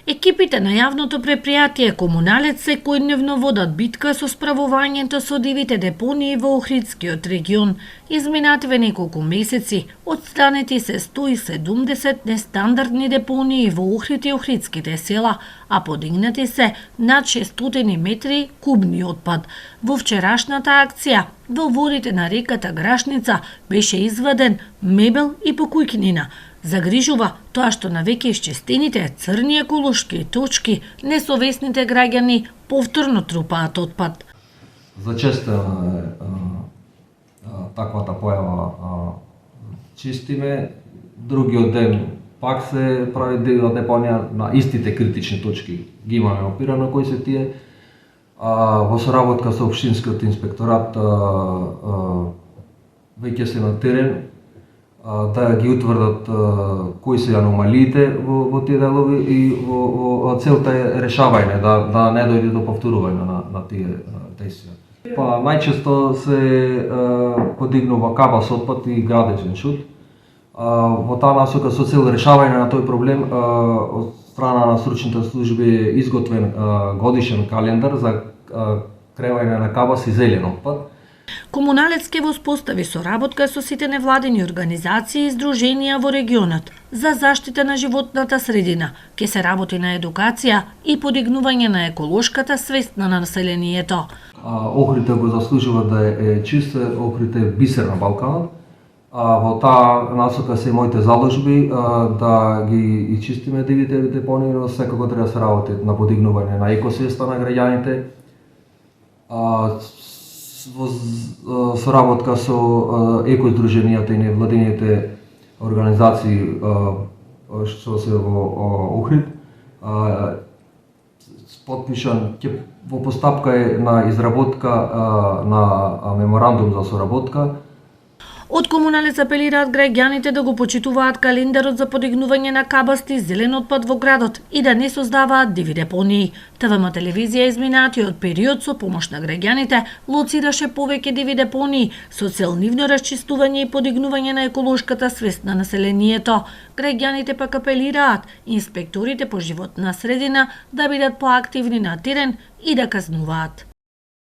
Екипите на јавното предпријатие Комуналец секојдневно водат битка со справувањето со дивите депонии во Охридскиот регион. Изминативе неколку месеци отстранети се 170 нестандардни депонии во Охрид и Охридските села, а подигнати се над 600 метри кубни отпад. Во вчерашната акција во водите на реката Грашница беше изваден мебел и покујкнина. Загрижува тоа што на веќе исчистените црни еколошки точки несовесните граѓани повторно трупаат отпад. Зачестено е таквата појава. Чистиме, другиот ден пак се прави депонија на истите критични точки. Ги имаме опирано кои се тие. Во соработка со Општинскиот инспекторат веќе се на терен да ги утврдат кои се аномалиите во тие делови и во целта е решавање, да не дојде до повторување на тие действија. Па најчесто се подигнува каба со отпад и градежен шут. Во таа насока со цел решавање на тој проблем од страна на стручните служби е изготвен годишен календар за кревање на кабас и зелен отпад. Комуналец ке воспостави соработка со сите невладини организации и здруженија во регионот за заштита на животната средина. Ке се работи на едукација и подигнување на еколошката свест на населението. Охрид го заслужува да е чист, Охрид е бисер на Балканот. Во таа насока се моите заложби да ги чистиме дивите депонии, но секако треба да се работи на подигнување на екосвеста на граѓаните. Во соработка со екоздруженијата и невладините организации што се во Охрид, потпишан во постапка е на изработка на меморандум за соработка. Од Комуналец апелираат граѓаните да го почитуваат календарот за подигнување на кабасти и зелен отпад во градот и да не создаваат диви депонии. ТВМ телевизија изминатиот период со помош на граѓаните лоцираше повеќе диви депонии со цел нивно расчистување и подигнување на еколошката свест на населението. Граѓаните пак апелираат инспекторите по животна средина да бидат поактивни на терен и да казнуваат.